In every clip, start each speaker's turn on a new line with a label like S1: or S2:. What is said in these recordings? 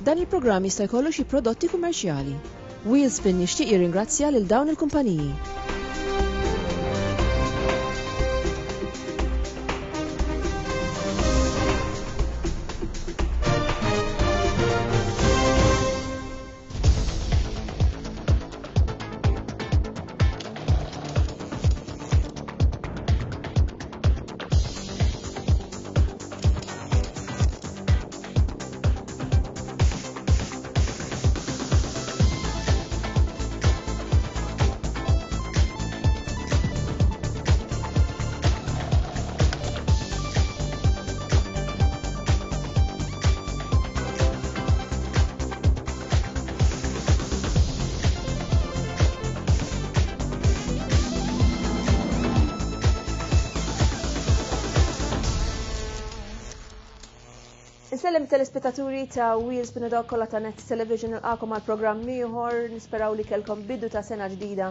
S1: Dan il-programm jista' jkollu xi prodotti kummerċjali. Wheelspin nixtieq jirringrazzja lil dawn il-kumpaniji. Insellem telespettaturi ta' Wheelspin u dawk kollha ta' Net Television ilqakom għal programm ieħor, nisperaw li kelkom bidu ta' sena ġdida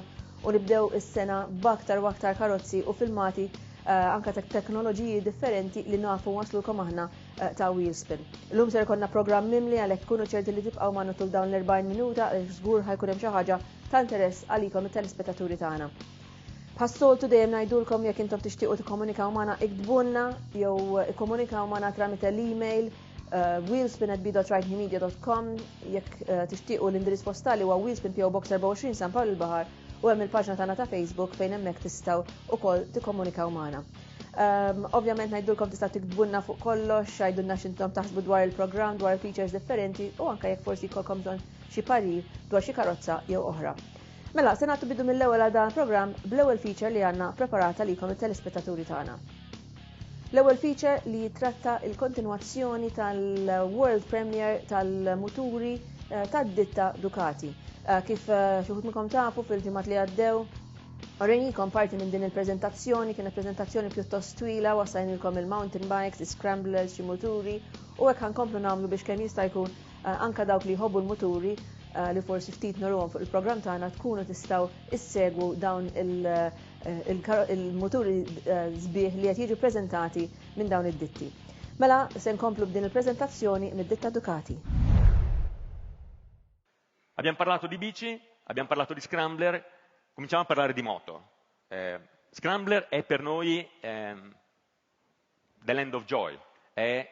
S1: u nibdew is-sena b'aktar u aktar karozzi u filmati anke ta' teknoloġiji differenti li nafu waslulkom aħna ta' Wheelspin. Illum ser ikollna programm mimli għalhekk kunu ċerti li tibqgħu magħna tul dawn l-40 minuta għaliex żgur ħajkun hemm xi ħaġa ta' interess għalikom it-telespettaturi tagħna. Bħas-soltu dejjem ngħidulkom jekk intom tixtiequ tikkomunikaw magħna iktbulna jew ikkomunikaw magħna tramite l-email wheelspin@b.rightmedia.com jekk tixtiequ l-indirizz postali huwa Wheelspin PO Box 24 San Pawl il-Baħar u hemm il-paġna tagħna ta' Facebook fejn hemmhekk tistgħu wkoll tikkomunikaw magħna. Ovvjament ngħidulkom tistgħu tiktbulna fuq kollox, għajdulna x'intom taħsbu dwar il-programm, dwar features differenti u anke jekk forsi jkollkom bżonn xi parir dwar xi karozza jew oħra. Mela, se nagħtu bidu mill-ewwel għal dan il-programm bl-ewwel feature li għandna preparata likom it-telespettaturi tagħna. L-ewwel feature li jitratta il-kontinwazzjoni tal-World Premiere tal-muturi tad-ditta Ducati. Kif xi wħud minnkom tafu fil-ġimgħat li għaddew, orejnikom parti minn din il-preżentazzjoni, kienet preżentazzjoni pjuttost twila, wassajnilkom il-mountain bikes, il-scramblers, xi muturi, u hekk ħankomplu nagħmlu biex kemm jista' jkun anke dawk li jħobbu l-muturi li forsi ftit nurhom fuq il-programm tagħna tkunu tistgħu issegwu dawn il-muturi sbieħ li qed jiġu preżentati minn dawn id-ditti. Mela se nkomplu b'din il-preżentazzjoni mid-ditta Ducati.
S2: Abbiamo parlato di bici, abbiamo parlato di scrambler, cominciamo a parlare di moto. Scrambler è per noi the land of joy, è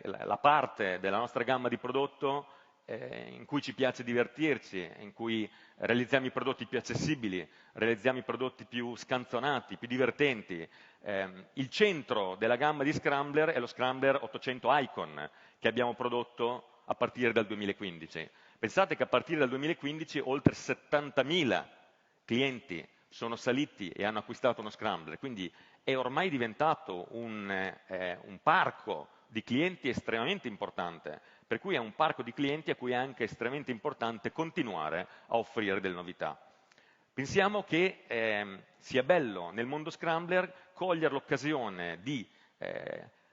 S2: la parte della nostra gamma di prodotto in cui ci piace divertirci, in cui realizziamo i prodotti più accessibili, realizziamo i prodotti più scanzonati, più divertenti. Il centro della gamma di Scrambler è lo Scrambler 800 Icon che abbiamo prodotto a partire dal 2015. Pensate che a partire dal 2015 oltre 70.000 clienti sono saliti e hanno acquistato uno Scrambler, quindi è ormai diventato un parco di clienti estremamente importante, per cui è un parco di clienti a cui è anche estremamente importante continuare a offrire delle novità. Pensiamo che sia bello nel mondo Scrambler cogliere l'occasione di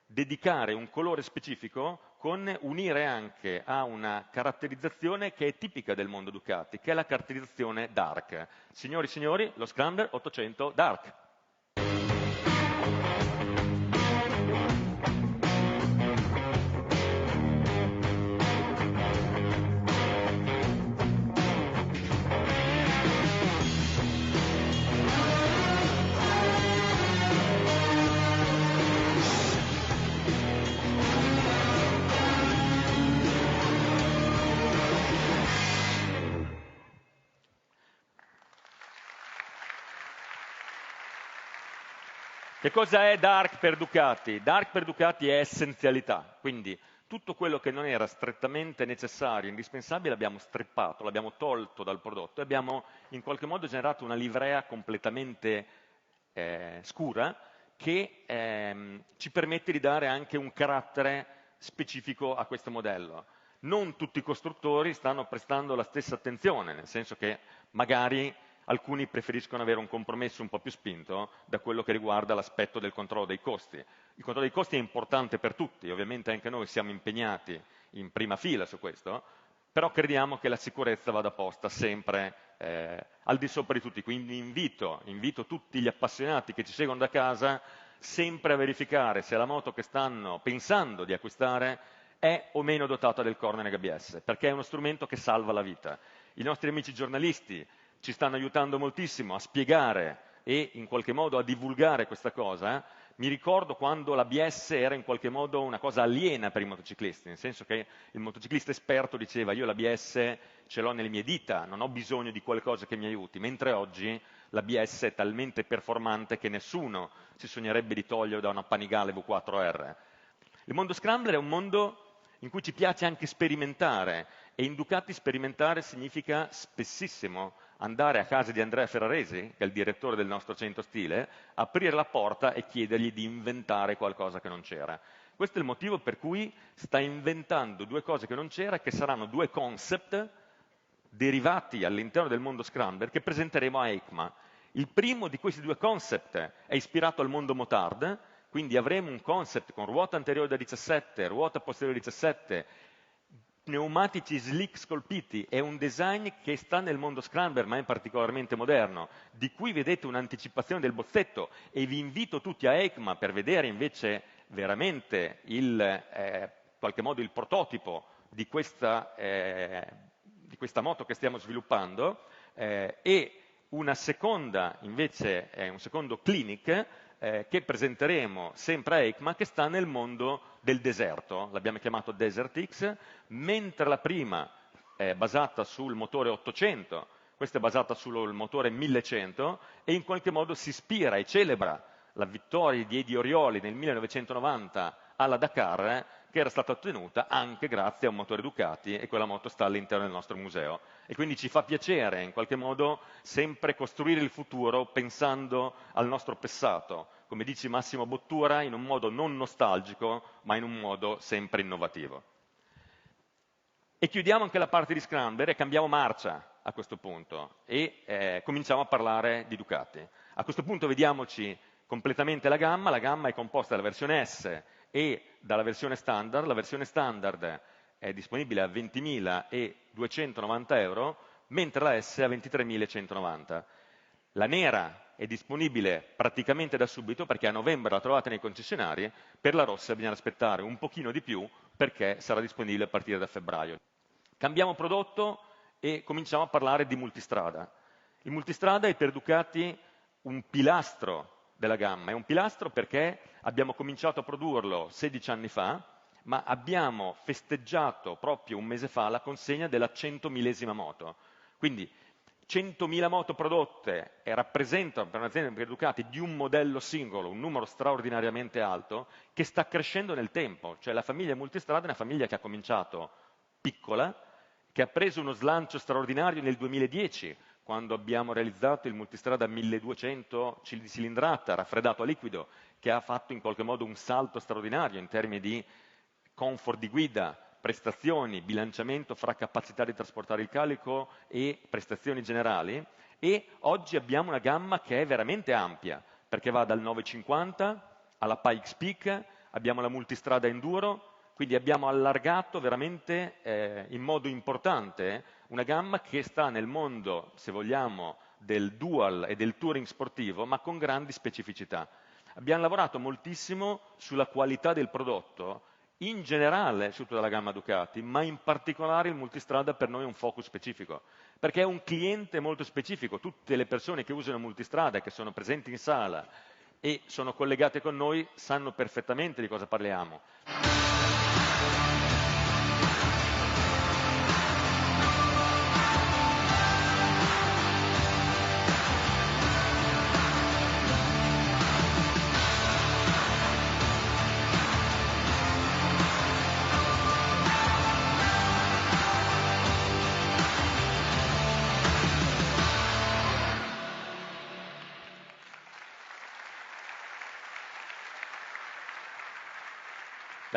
S2: dedicare un colore specifico con unire anche a una caratterizzazione che è tipica del mondo Ducati, che è la caratterizzazione dark. Signori e signori, lo Scrambler 800 Dark. Che cosa è Dark per Ducati? Dark per Ducati è essenzialità, quindi tutto quello che non era strettamente necessario, indispensabile, l'abbiamo strippato, l'abbiamo tolto dal prodotto e abbiamo in qualche modo generato una livrea completamente scura che ci permette di dare anche un carattere specifico a questo modello. Non tutti i costruttori stanno prestando la stessa attenzione, nel senso che magari alcuni preferiscono avere un compromesso un po' più spinto da quello che riguarda l'aspetto del controllo dei costi. Il controllo dei costi è importante per tutti, ovviamente anche noi siamo impegnati in prima fila su questo, però crediamo che la sicurezza vada posta sempre al di sopra di tutti. Quindi invito tutti gli appassionati che ci seguono da casa sempre a verificare se la moto che stanno pensando di acquistare è o meno dotata del corner ABS, perché è uno strumento che salva la vita. I nostri amici giornalisti ci stanno aiutando moltissimo a spiegare e in qualche modo a divulgare questa cosa. Mi ricordo quando l'ABS era in qualche modo una cosa aliena per i motociclisti, nel senso che il motociclista esperto diceva io l'ABS ce l'ho nelle mie dita, non ho bisogno di qualcosa che mi aiuti, mentre oggi l'ABS è talmente performante che nessuno si sognerebbe di toglierlo da una Panigale V4R. Il mondo scrambler è un mondo in cui ci piace anche sperimentare, e in Ducati sperimentare significa spessissimo andare a casa di Andrea Ferraresi, che è il direttore del nostro centro stile, aprire la porta e chiedergli di inventare qualcosa che non c'era. Questo è il motivo per cui sta inventando due cose che non c'era, che saranno due concept derivati all'interno del mondo scrambler che presenteremo a EICMA. Il primo di questi due concept è ispirato al mondo motard, quindi avremo un concept con ruota anteriore da 17, ruota posteriore da 17, pneumatici slick scolpiti, è un design che sta nel mondo scrambler ma è particolarmente moderno, di cui vedete un'anticipazione del bozzetto e vi invito tutti a EICMA per vedere invece veramente qualche modo il prototipo di questa moto che stiamo sviluppando e una seconda invece è un secondo clinic che presenteremo sempre a EICMA, che sta nel mondo del deserto, l'abbiamo chiamato Desert X, mentre la prima è basata sul motore 800, questa è basata sul motore 1100 e in qualche modo si ispira e celebra la vittoria di Eddie Orioli nel 1990 alla Dakar, che era stata ottenuta anche grazie a un motore Ducati, e quella moto sta all'interno del nostro museo. E quindi ci fa piacere in qualche modo sempre costruire il futuro pensando al nostro passato, come dice Massimo Bottura, in un modo non nostalgico, ma in un modo sempre innovativo. E chiudiamo anche la parte di Scrambler e cambiamo marcia a questo punto e cominciamo a parlare di Ducati. A questo punto vediamoci completamente la gamma è composta dalla versione S e dalla versione standard. La versione standard è disponibile a 20.290 euro, mentre la S a 23.190. La nera è disponibile praticamente da subito perché a novembre la trovate nei concessionari, per la rossa bisogna aspettare un pochino di più perché sarà disponibile a partire da febbraio. Cambiamo prodotto e cominciamo a parlare di multistrada. Il multistrada è per Ducati un pilastro della gamma, è un pilastro perché abbiamo cominciato a produrlo 16 anni fa, ma abbiamo festeggiato proprio un mese fa la consegna della 100.000esima moto. Quindi 100.000 moto prodotte rappresentano per un'azienda come Ducati di un modello singolo un numero straordinariamente alto che sta crescendo nel tempo. Cioè la famiglia multistrada è una famiglia che ha cominciato piccola, che ha preso uno slancio straordinario nel 2010, quando abbiamo realizzato il multistrada 1200 di cilindrata, raffreddato a liquido, che ha fatto in qualche modo un salto straordinario in termini di comfort di guida, prestazioni, bilanciamento fra capacità di trasportare il carico e prestazioni generali, e oggi abbiamo una gamma che è veramente ampia, perché va dal 950 alla Pikes Peak, abbiamo la multistrada enduro, quindi abbiamo allargato veramente in modo importante una gamma che sta nel mondo, se vogliamo, del dual e del touring sportivo, ma con grandi specificità. Abbiamo lavorato moltissimo sulla qualità del prodotto, in generale su tutta la gamma Ducati, ma in particolare il multistrada per noi è un focus specifico, perché è un cliente molto specifico. Tutte le persone che usano multistrada, che sono presenti in sala e sono collegate con noi, sanno perfettamente di cosa parliamo.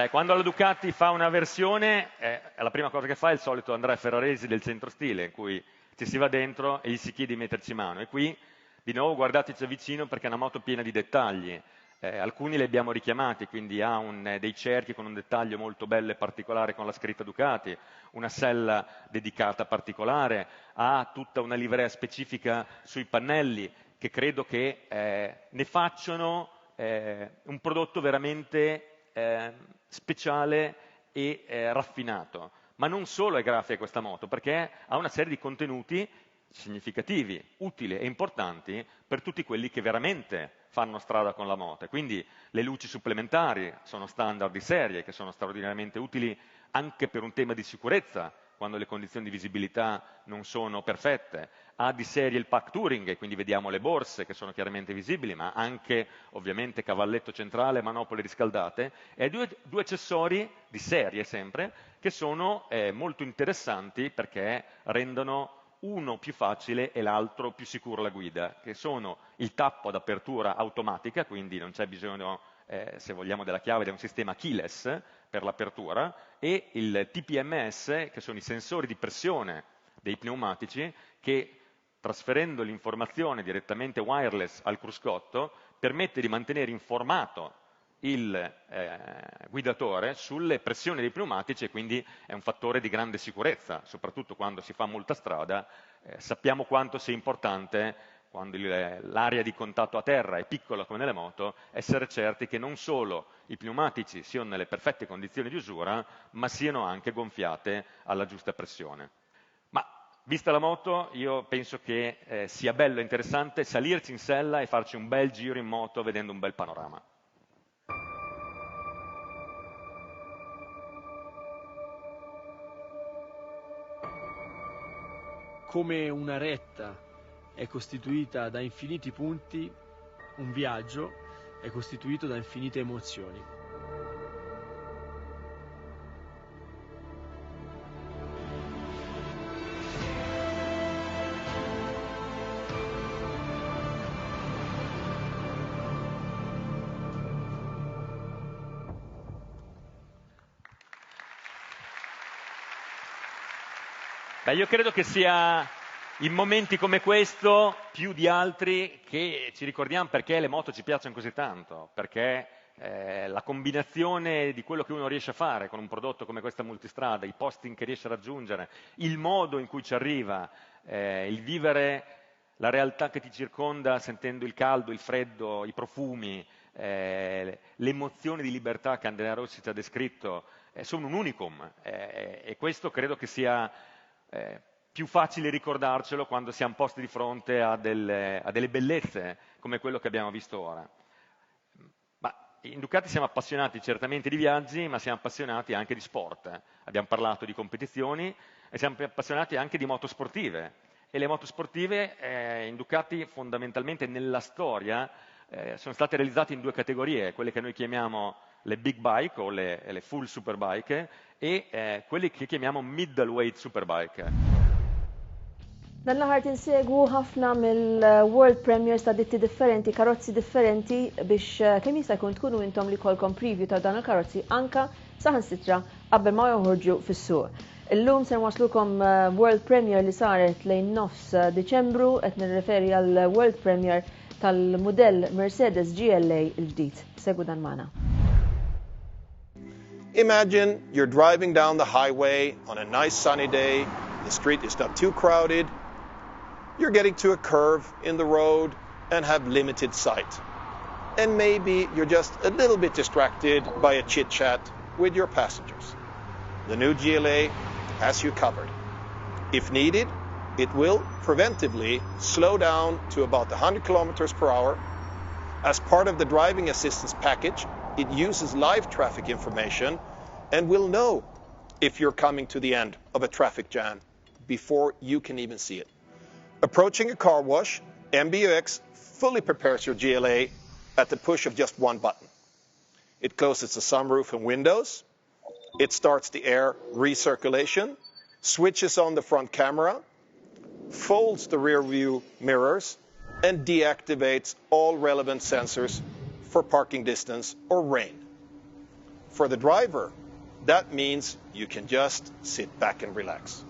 S2: Quando la Ducati fa una versione, la prima cosa che fa è il solito Andrea Ferraresi del centro stile, in cui ci si va dentro e gli si chiede di metterci mano. E qui, di nuovo, guardateci vicino perché è una moto piena di dettagli. Alcuni li abbiamo richiamati, quindi ha dei cerchi con un dettaglio molto bello e particolare con la scritta Ducati, una sella dedicata particolare, ha tutta una livrea specifica sui pannelli che credo che ne facciano un prodotto veramente speciale e raffinato. Ma non solo è grafica questa moto, perché ha una serie di contenuti significativi, utili e importanti per tutti quelli che veramente fanno strada con la moto. Quindi le luci supplementari sono standard di serie, che sono straordinariamente utili anche per un tema di sicurezza, quando le condizioni di visibilità non sono perfette. Ha di serie il pack touring, e quindi vediamo le borse che sono chiaramente visibili, ma anche ovviamente cavalletto centrale, manopole riscaldate, e due accessori di serie sempre, che sono molto interessanti perché rendono uno più facile e l'altro più sicuro la guida, che sono il tappo ad apertura automatica, quindi non c'è bisogno, se vogliamo, della chiave, di un sistema keyless per l'apertura, e il TPMS, che sono i sensori di pressione dei pneumatici, che trasferendo l'informazione direttamente wireless al cruscotto permette di mantenere informato il guidatore sulle pressioni dei pneumatici, e quindi è un fattore di grande sicurezza, soprattutto quando si fa molta strada. Sappiamo quanto sia importante, quando l'area di contatto a terra è piccola come nelle moto, essere certi che non solo i pneumatici siano nelle perfette condizioni di usura, ma siano anche gonfiate alla giusta pressione. Ma vista la moto, io penso che sia bello e interessante salirci in sella e farci un bel giro in moto vedendo un bel panorama.
S3: Come una retta è costituita da infiniti punti, un viaggio è costituito da infinite emozioni.
S2: Beh, io credo che sia in momenti come questo, più di altri, che ci ricordiamo perché le moto ci piacciono così tanto, perché la combinazione di quello che uno riesce a fare con un prodotto come questa multistrada, i posti che riesce a raggiungere, il modo in cui ci arriva, il vivere la realtà che ti circonda sentendo il caldo, il freddo, i profumi, le emozioni di libertà che Andrea Rossi ci ha descritto, sono un unicum, e questo credo che sia più facile ricordarcelo quando siamo posti di fronte a delle bellezze come quello che abbiamo visto ora. Ma in Ducati siamo appassionati certamente di viaggi, ma siamo appassionati anche di sport. Abbiamo parlato di competizioni e siamo appassionati anche di moto sportive. E le moto sportive in Ducati fondamentalmente nella storia sono state realizzate in due categorie, quelle che noi chiamiamo le big bike o le full superbike e quelli che chiamiamo middleweight superbike.
S1: Dan l-aħħar tinsegwu ħafna mill-World Premiers ta' ditti differenti, karozzi differenti biex kemm jista' jkun tkunu intom li kolkom preview ta' dan il-karozzi anka saħansitra qabel ma joħorġu fis-suq. Illum se nwaslukom World Premier li saret lejn nofs Diċembru, qed nirreferi għal World Premier tal-mudell Mercedes GLA il-ġdid. Segwu dan magħna.
S4: Imagine you're driving down the highway on a nice sunny day. The street is not too crowded. You're getting to a curve in the road and have limited sight. And maybe you're just a little bit distracted by a chit-chat with your passengers. The new GLA has you covered. If needed, it will preventively slow down to about 100 kilometers per hour. As part of the driving assistance package, it uses live traffic information and will know if you're coming to the end of a traffic jam before you can even see it. Approaching a car wash, MBUX fully prepares your GLA at the push of just one button. It closes the sunroof and windows, it starts the air recirculation, switches on the front camera, folds the rear view mirrors, and deactivates all relevant sensors for parking distance or rain. For the driver, that means you can just sit back and relax.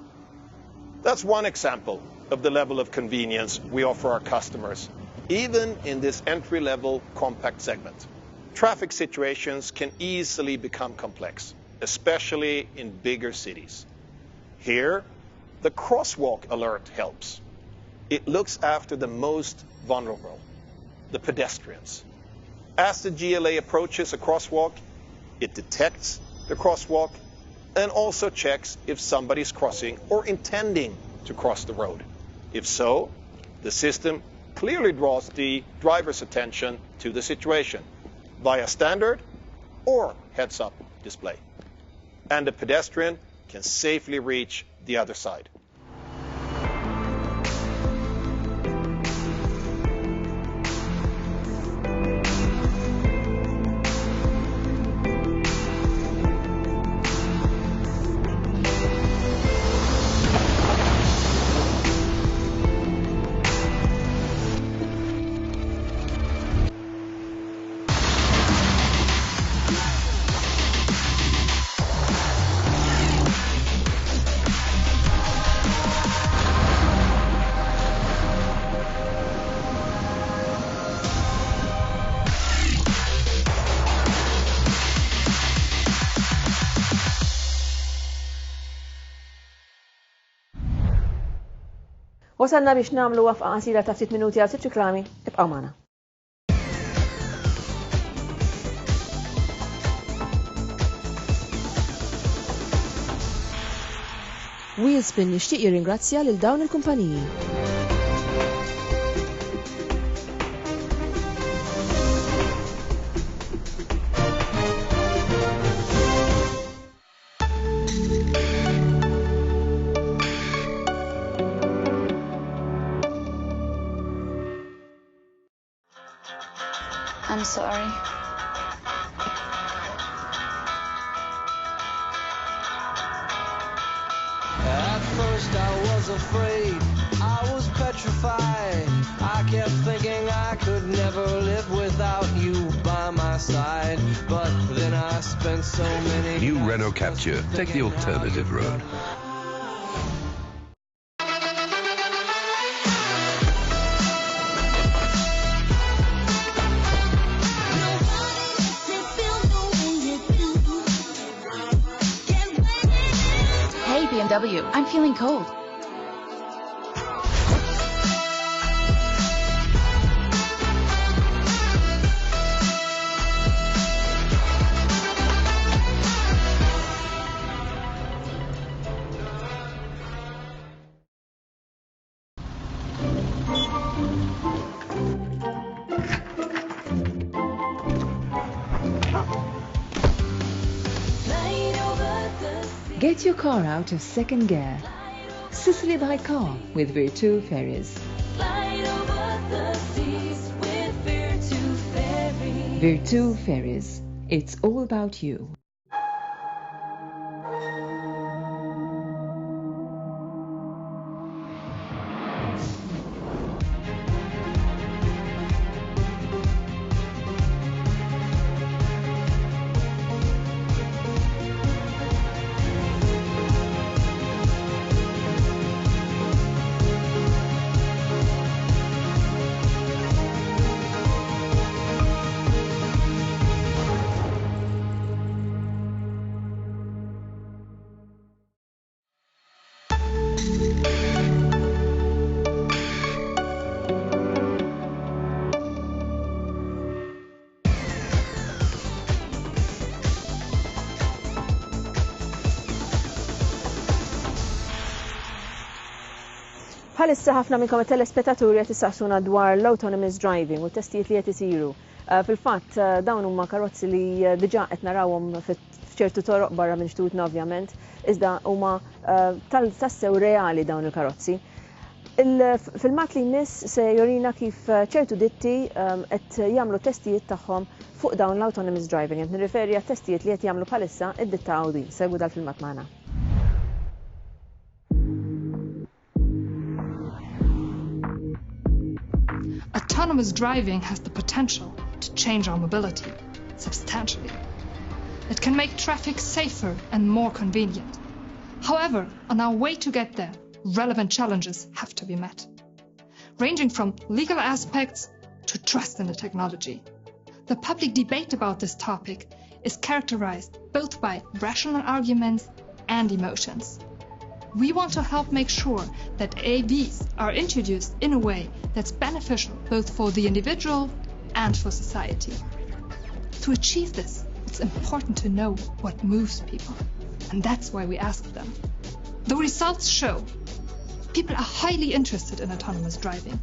S4: That's one example of the level of convenience we offer our customers, even in this entry-level compact segment. Traffic situations can easily become complex, especially in bigger cities. Here, the crosswalk alert helps. It looks after the most vulnerable, the pedestrians. As the GLA approaches a crosswalk, it detects the crosswalk and also checks if somebody's crossing or intending to cross the road. If so, the system clearly draws the driver's attention to the situation via standard or heads-up display, and the pedestrian can safely reach the other side.
S1: Wasalna biex namlu wafqa qasira ta' 6 minuti għal 6 reklami, ibqgħu magħna. Wheelspin nixtieq jirringrazzja lil dawn il-kumpaniji.
S5: I'm sorry.
S6: At first I was afraid, I was petrified. I kept thinking I could never live without you by my side. But then I spent so many
S7: New Renault Captur. Take the alternative road.
S5: BMW, I'm feeling cold.
S8: Get your car out of second gear. Sicily by car with Virtu Ferries. Virtu Ferries. It's all about you.
S1: Bħalissa ħafna minnkom telespettaturi qed issaqsuna dwar l-autonomous driving u t-testijiet li qed isiru. Fil-fatt dawn huma karozzi li diġà qed narawhom f'ċertu toroq barra minn ġtutna ovvjament, iżda huma tassew reali dawn il-karozzi. Fil-mat li jmiss se jorina kif ċertu ditti qed jagħmlu testijiet tagħhom fuq dawn l-autonomous driving. Qed nirriferi għat-testijiet li qed jagħmlu bħalissa id-ditta Audi. Segwu dal-filmat magħna.
S9: Autonomous driving has the potential to change our mobility substantially. It can make traffic safer and more convenient. However, on our way to get there, relevant challenges have to be met, ranging from legal aspects to trust in the technology. The public debate about this topic is characterized both by rational arguments and emotions. We want to help make sure that AVs are introduced in a way that's beneficial both for the individual and for society. To achieve this, it's important to know what moves people. And that's why we asked them. The results show people are highly interested in autonomous driving.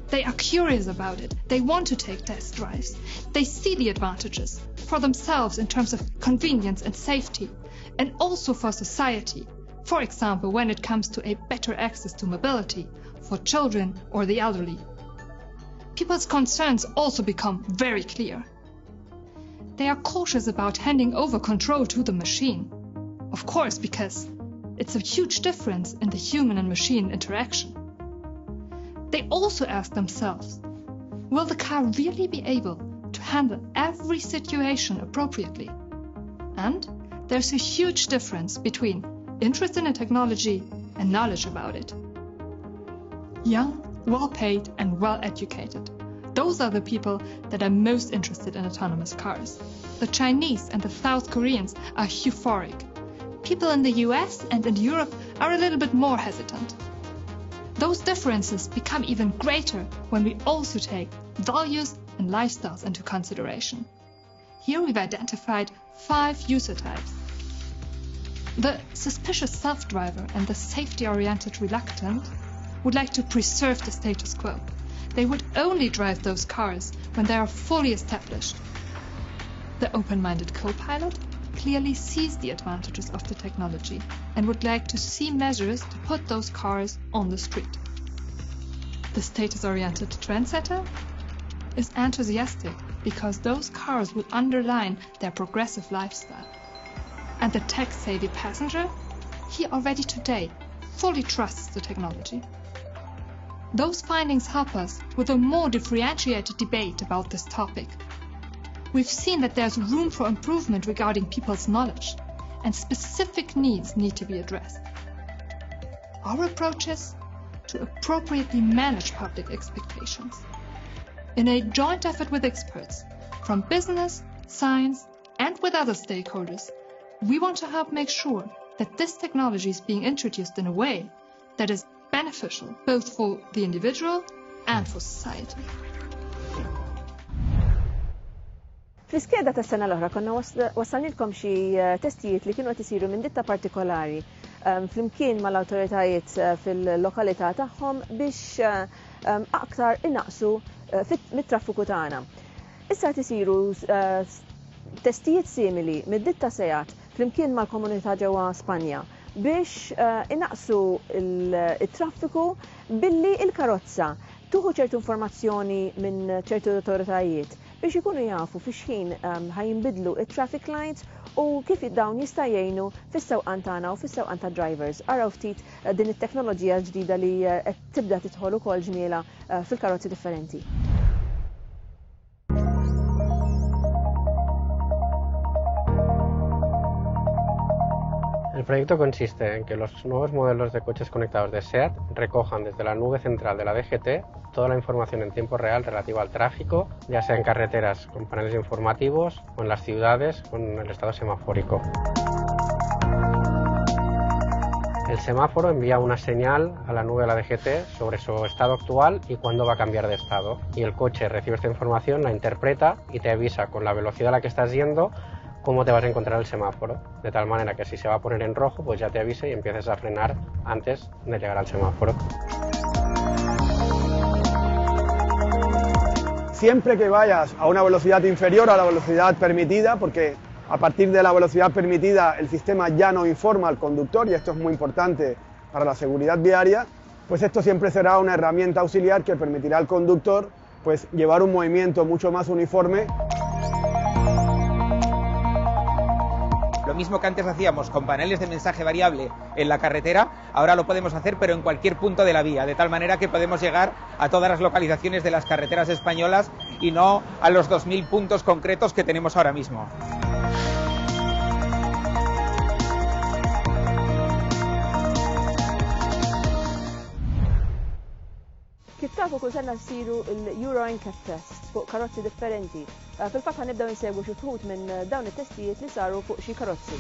S9: They are curious about it. They want to take test drives. They see the advantages for themselves in terms of convenience and safety, and also for society. For example, when it comes to a better access to mobility for children or the elderly. People's concerns also become very clear. They are cautious about handing over control to the machine. Of course, because it's a huge difference in the human and machine interaction. They also ask themselves, will the car really be able to handle every situation appropriately? And there's a huge difference between interest in a technology and knowledge about it. Young, well-paid and well-educated. Those are the people that are most interested in autonomous cars. The Chinese and the South Koreans are euphoric. People in the US and in Europe are a little bit more hesitant. Those differences become even greater when we also take values and lifestyles into consideration. Here we've identified 5 user types. The suspicious self-driver and the safety-oriented reluctant would like to preserve the status quo. They would only drive those cars when they are fully established. The open-minded co-pilot clearly sees the advantages of the technology and would like to see measures to put those cars on the street. The status-oriented trendsetter is enthusiastic because those cars will underline their progressive lifestyle. And the tech-savvy passenger, he already today fully trusts the technology. Those findings help us with a more differentiated debate about this topic. We've seen that there's room for improvement regarding people's knowledge, and specific needs need to be addressed. Our approach is to appropriately manage public expectations. In a joint effort with experts from business, science, and with other stakeholders, we want to help make sure that this technology is being introduced in a way that is beneficial both for the individual and for society.
S1: Fl-iskeda tas sena l-oħra konna wassalnilkom xi testijiet li kienu qed isiru minn ditta partikolari flimkien mal-awtoritajiet fil-lokalità tagħhom biex aktar innaqsu mit-traffiku tagħna. Issa qed isiru testijiet simili mid-ditta Seat flimkien mal-komunità ġewwa Spanja biex innaqsu il-traffiku billi il-karozza tuħu ċertu informazzjoni minn ċertu awtoritajiet biex ikunu jafu fix-ħin ħajinbidlu it-traffic lights u kif dawn jista' jgħinu fis-sewqan tagħna u fis-sewqan tad-drivers. Araw ftit din it-teknoloġija l-ġdida li qed tibda tidħol ukoll ġmiela fil-karozzi differenti.
S10: El proyecto consiste en que los nuevos modelos de coches conectados de SEAT recojan desde la nube central de la DGT toda la información en tiempo real relativa al tráfico, ya sea en carreteras con paneles informativos o en las ciudades con el estado semafórico. El semáforo envía una señal a la nube de la DGT sobre su estado actual y cuándo va a cambiar de estado. Y el coche recibe esta información, la interpreta y te avisa con la velocidad a la que estás yendo cómo te vas a encontrar el semáforo, de tal manera que si se va a poner en rojo, pues ya te avise y empieces a frenar antes de llegar al semáforo.
S11: Siempre que vayas a una velocidad inferior a la velocidad permitida, porque a partir de la velocidad permitida el sistema ya no informa al conductor, y esto es muy importante para la seguridad viaria, pues esto siempre será una herramienta auxiliar que permitirá al conductor pues llevar un movimiento mucho más uniforme.
S12: Lo mismo que antes hacíamos con paneles de mensaje variable en la carretera, ahora lo podemos hacer pero en cualquier punto de la vía, de tal manera que podemos llegar a todas las localizaciones de las carreteras españolas y no a los 2000 puntos concretos que tenemos ahora mismo.
S1: Kif tafu kull sena nsiru l-Euro NCAP test fuq karozzi differenti. Fil-fatt ħanibdew insegwu xi wħud minn dawn it-testijiet li saru fuq xi karozzi.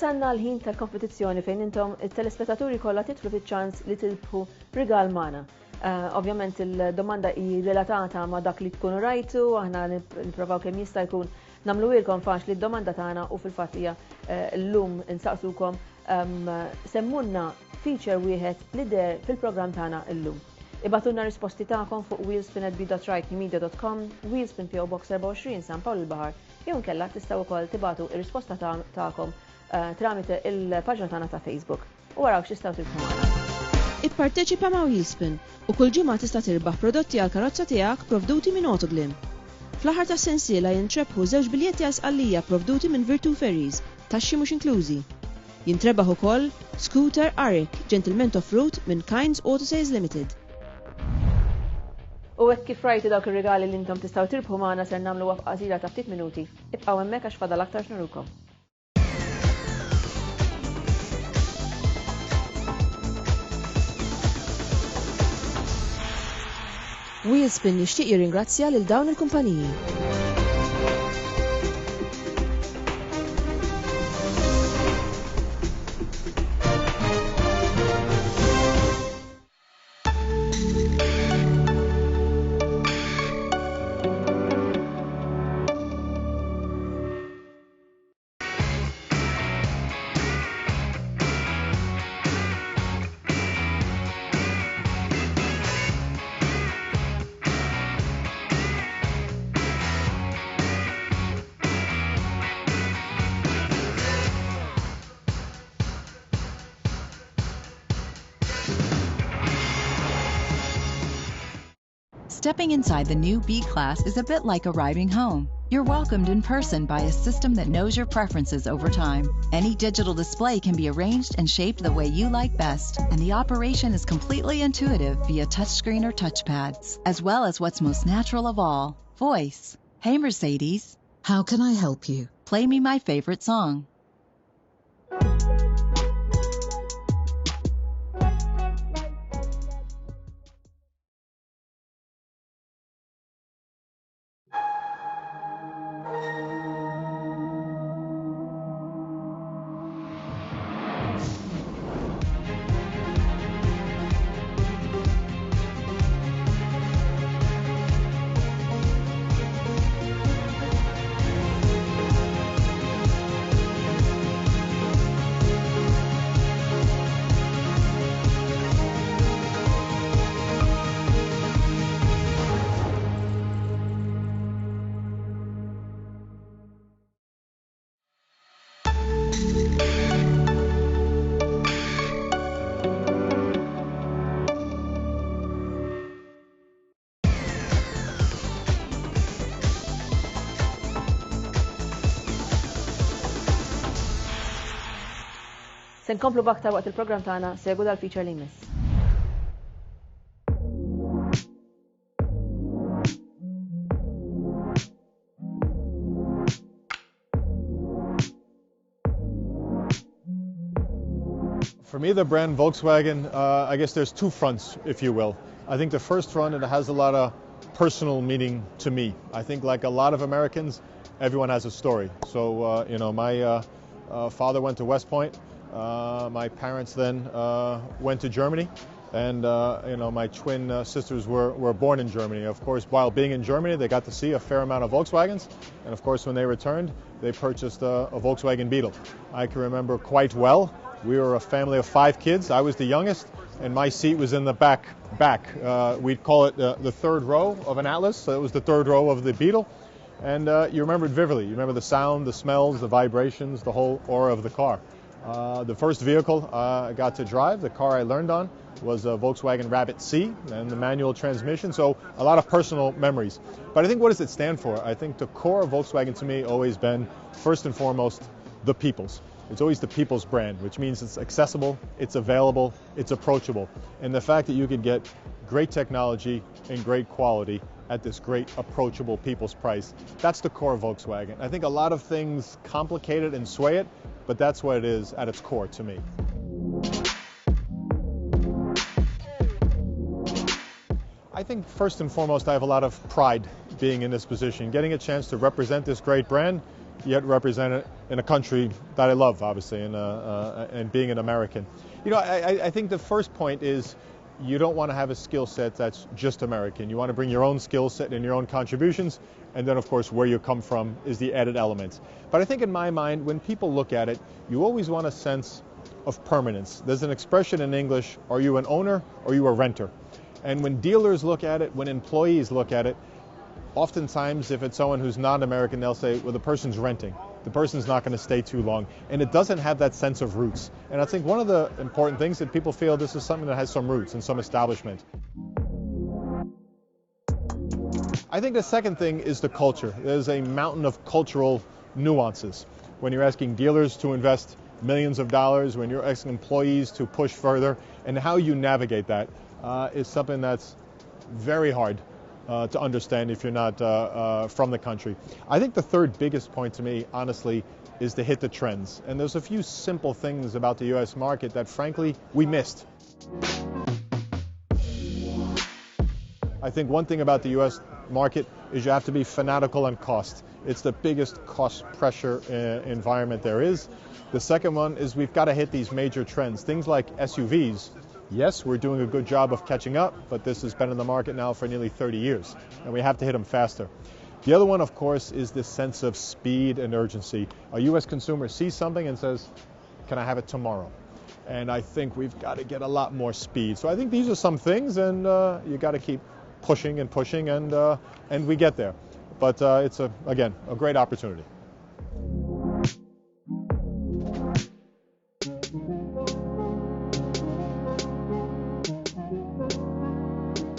S1: Wasanna l-ħin tal-kompetizzjoni fejn intom il-telespettaturi kollha titlu fiċ-ċans li tilbħu rigal magħna. Ovvjament il-domanda hi relatata ma' dak li tkunu rajtu, aħna nipprovaw kemm jista' jkun nagħmlu ilkom faċ li d-domanda tagħna u fil-fatt hija llum insaqsukom semmunna feature wieħed li der fil-programm tagħna llum. Ibatulna risposti tagħkom fuq wheelspin@b.rightmedia.com, Wheelspin PO Box 24 San Pawl il-Baħar, jew inkella tistgħu wkoll tibatu ir-risposta tagħkom tramite il-paġna tagħna ta' Facebook. U waraw x'tistgħu tilbħu magħna.
S13: Ipparteċipa ma' Wheelspin u kull ġimgħa tista' tirbaħ prodotti għall karozza tiegħek provduti minn Autoglim. Fl-aħħar tas-sensiela jintrebħu 2 biljetti għal sqallija provduti minn Virtu Ferries, taxxi mhux inklużi. Jintrebaħ ukoll Scooter Arik Gentleman Off-Road minn Kinds Auto Sales Limited.
S1: U hekk kif rajtu dawk ir-rigali li intom tistgħu tirbħu magħna ser nagħmlu waqfa qasira ta' ftit minuti. Ibqgħu hemmhekk għax fadal aktar x'nurukom.
S13: Wheelspin jixtieq jirringrazzja lil dawn il-kumpaniji.
S14: Stepping inside the new B-Class is a bit like arriving home. You're welcomed in person by a system that knows your preferences over time. Any digital display can be arranged and shaped the way you like best, and the operation is completely intuitive via touchscreen or touchpads, as well as what's most natural of all, voice. Hey Mercedes.
S15: How can I help you?
S14: Play me my favorite song.
S1: Se nkomplu baktar waqt il-programm tagħna segwu dal-feature li jmiss.
S16: For me, the brand Volkswagen, I guess there's 2 fronts, if you will. I think the first front, it has a lot of personal meaning to me. I think like a lot of Americans, everyone has a story. So, my father went to West Point. My parents then went to Germany, and my twin sisters were born in Germany. Of course, while being in Germany, they got to see a fair amount of Volkswagens, and of course, when they returned, they purchased a Volkswagen Beetle. I can remember quite well. We were a family of 5 kids. I was the youngest, and my seat was in the back. We'd call it the third row of an Atlas, so it was the third row of the Beetle. And you remember it vividly. You remember the sound, the smells, the vibrations, the whole aura of the car. The first vehicle I got to drive, the car I learned on, was a Volkswagen Rabbit C and the manual transmission, so a lot of personal memories. But I think what does it stand for? I think the core of Volkswagen to me always been, first and foremost, the people's. It's always the people's brand, which means it's accessible, it's available, it's approachable. And the fact that you could get great technology and great quality at this great approachable people's price, that's the core of Volkswagen. I think a lot of things complicate it and sway it, but that's what it is at its core to me. I think first and foremost I have a lot of pride being in this position, getting a chance to represent this great brand yet represent it in a country that I love, obviously, and being an American. I think the first point is you don't want to have a skill set that's just American. You want to bring your own skill set and your own contributions, and then, of course, where you come from is the added element. But I think in my mind, when people look at it, you always want a sense of permanence. There's an expression in English, are you an owner or are you a renter? And when dealers look at it, when employees look at it, oftentimes if it's someone who's not American, they'll say, well, the person's renting. The person's not going to stay too long. And it doesn't have that sense of roots. And I think one of the important things that people feel this is something that has some roots and some establishment. I think the second thing is the culture. There's a mountain of cultural nuances. When you're asking dealers to invest millions of dollars, when you're asking employees to push further, and how you navigate that is something that's very hard to understand if you're not from the country. I think the third biggest point to me, honestly, is to hit the trends. And there's a few simple things about the U.S. market that, frankly, we missed. I think one thing about the U.S. market is you have to be fanatical on cost. It's the biggest cost pressure environment there is. The second one is we've got to hit these major trends. Things like SUVs. Yes, we're doing a good job of catching up, but this has been in the market now for nearly 30 years, and we have to hit them faster. The other one, of course, is this sense of speed and urgency. A U.S. consumer sees something and says, can I have it tomorrow? And I think we've got to get a lot more speed. So I think these are some things, and you got to keep pushing and pushing, and we get there. But it's, again, a great opportunity.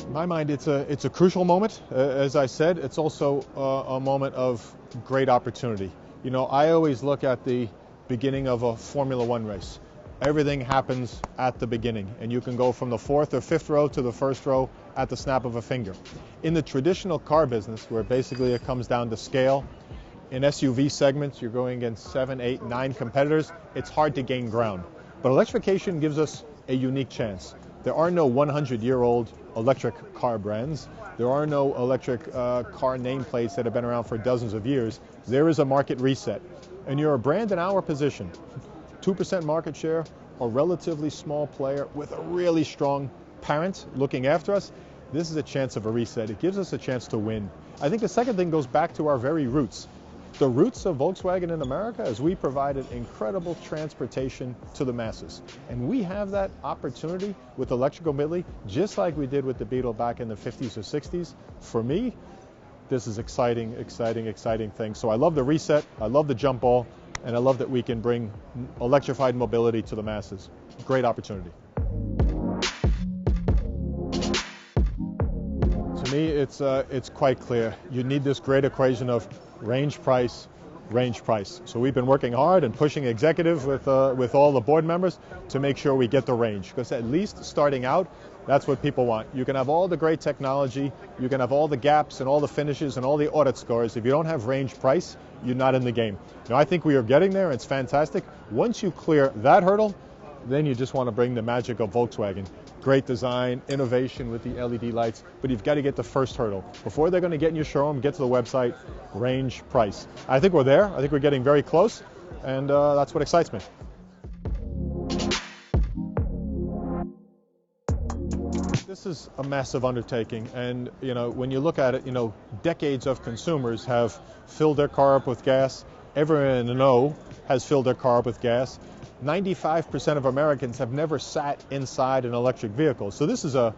S16: In my mind, it's a crucial moment. As I said, it's also a moment of great opportunity. You know, I always look at the beginning of a Formula One race. Everything happens at the beginning, and you can go from the fourth or fifth row to the first row at the snap of a finger. In the traditional car business, where basically it comes down to scale, in SUV segments, you're going against 7, 8, 9 competitors. It's hard to gain ground. But electrification gives us a unique chance. There are no 100-year-old electric car brands. There are no electric car nameplates that have been around for dozens of years. There is a market reset. And you're a brand in our position. 2% market share, a relatively small player with a really strong parent looking after us. This is a chance of a reset. It gives us a chance to win. I think the second thing goes back to our very roots. The roots of Volkswagen in America is we provided incredible transportation to the masses. And we have that opportunity with electrical mobility, just like we did with the Beetle back in the 50s or 60s. For me, this is exciting, exciting, exciting thing. So I love the reset, I love the jump ball, and I love that we can bring electrified mobility to the masses. Great opportunity. To me, it's quite clear. You need this great equation of range, price, range, price. So we've been working hard and pushing executive with all the board members to make sure we get the range. Because at least starting out, that's what people want. You can have all the great technology, you can have all the gaps and all the finishes and all the audit scores. If you don't have range, price, you're not in the game. Now, I think we are getting there. It's fantastic. Once you clear that hurdle, then you just want to bring the magic of Volkswagen. Great design, innovation with the LED lights, but you've got to get the first hurdle. Before they're going to get in your showroom, get to the website, range, price. I think we're there. I think we're getting very close, and that's what excites me. This is a massive undertaking, and you know, when you look at it, you know, decades of consumers have filled their car up with gas. Everyone I know has filled their car up with gas. 95% of Americans have never sat inside an electric vehicle. So this is a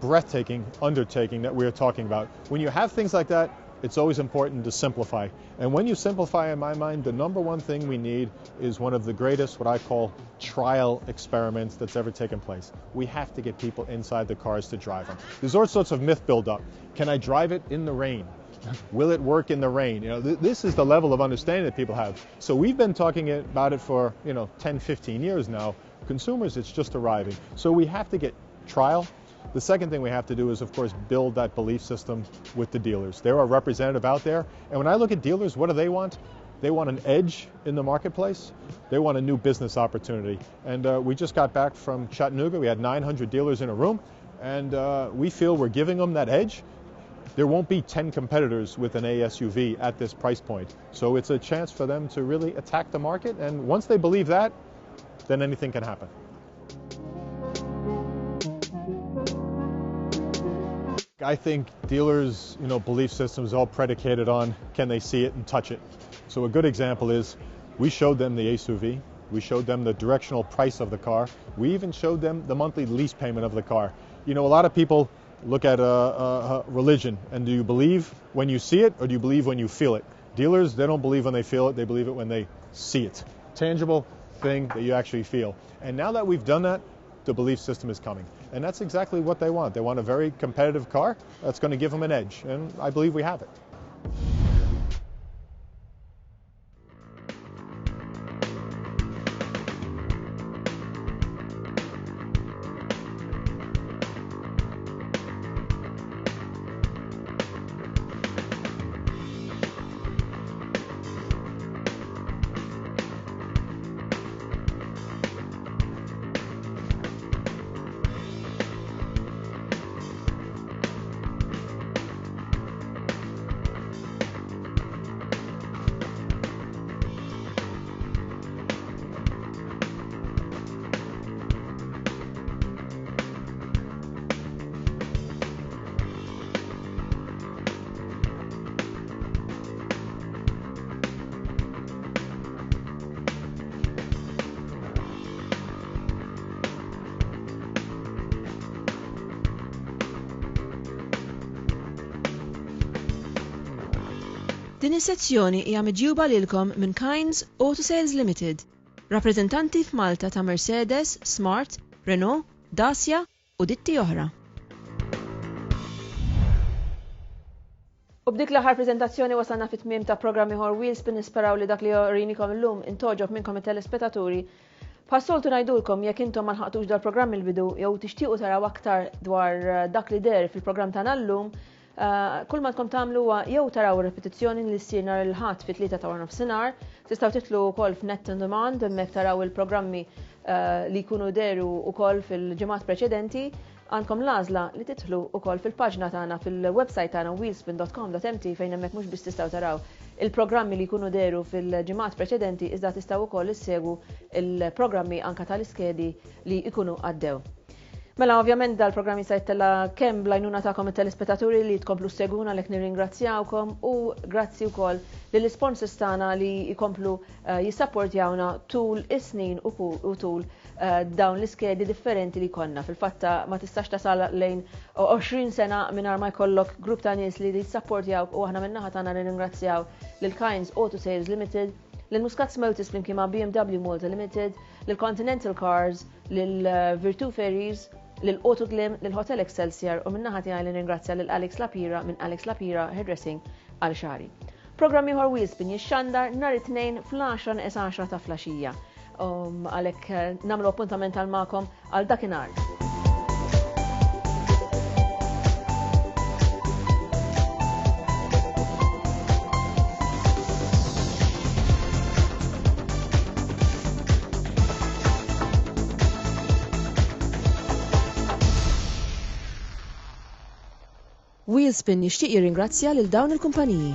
S16: breathtaking undertaking that we're talking about. When you have things like that, it's always important to simplify. And when you simplify, in my mind, the number one thing we need is one of the greatest, what I call, trial experiments that's ever taken place. We have to get people inside the cars to drive them. There's all sorts of myth build-up. Can I drive it in the rain? Will it work in the rain? You know, this is the level of understanding that people have. So we've been talking about it for, 10, 15 years now. Consumers, it's just arriving. So we have to get trial. The second thing we have to do is, of course, build that belief system with the dealers. They're a representative out there. And when I look at dealers, what do they want? They want an edge in the marketplace. They want a new business opportunity. And we just got back from Chattanooga. We had 900 dealers in a room. And we feel we're giving them that edge. there won't be 10 competitors with an ASUV at this price point. So it's a chance for them to really attack the market, and once they believe that, then anything can happen. I think dealers, belief systems all predicated on can they see it and touch it. So a good example is we showed them the SUV, we showed them the directional price of the car, we even showed them the monthly lease payment of the car. A lot of people look at religion, and do you believe when you see it or do you believe when you feel it? Dealers, they don't believe when they feel it, they believe it when they see it. Tangible thing that you actually feel. And now that we've done that, the belief system is coming. And that's exactly what they want. They want a very competitive car that's going to give them an edge, and I believe we have it.
S13: Din is-sezzjoni hija miġjuba lilkom minn Kynes Auto Sales Limited, rappreżentanti f'Malta ta' Mercedes, Smart, Renault, Dacia u ditti oħra.
S1: U b'dik l-aħħar preżentazzjoni wasalna fit-tmiem ta' programm ieħor Wheelspin, nisperaw li dak li jorinikom illum intoġob minnkom it-telespettaturi. Passoltu ngħidulkom jekk intom ma lħaqtux dal-programm il-bidu jew tixtiequ taraw aktar dwar dak li der fil-programm tagħna llum, kull ma tkom tagħmlu huwa jew taraw ir-repetizzjoni li ssir nhar il-ħadd fit-3 ta' nofsinhar, tistgħu titlu wkoll f'Net on Demand hemmhekk taraw il-programmi li jkunu deru wkoll fil-ġimgħat preċedenti. Għandkom l-għażla li titlu wkoll fil-paġna tagħna fil-website tagħna wheelspin.com.mt fejn hemmhekk mhux biss tistgħu taraw il-programmi li jkunu deru fil-ġimgħat preċedenti iżda tistgħu wkoll issegwu il-programmi anke tal-iskedi li jkunu għaddew. Mela ovvjament dal-programmi se jittella kemm blajnuna tagħkom it-telespettaturi li tkomplu seguna lek nirringrazzjawkom u grazzi wkoll lill-sponsors tagħna li jkomplu jissapportjawna tul is-snin u tul dawn l-iskedi differenti li konna. Fil-fatta ma tistax tasal lejn 20 sena mingħajr ma jkollok grupp ta' nies li jissapportjawk u aħna min-naħa tagħna nirringrazzjaw lil Kynes Auto Sales Limited, lil Muscat Motors flimkien ma' BMW Malta Limited, lil Continental Cars, lil Virtu Ferries, lil-Autoglim, lil-Hotel Excelsior u minnaħa tiegħi li ningrazzja lil Alex Lapira minn Alex Lapira Hairdressing għal xari. Programm ieħor Wheelspin jixxandar nhar it-tnejn fl-10 ta' flaxija. Għalhekk nagħmlu appuntament għal magħkom għal dakinhar.
S13: Wheelspin jixtieq jirringrazzja lil dawn il-kumpaniji.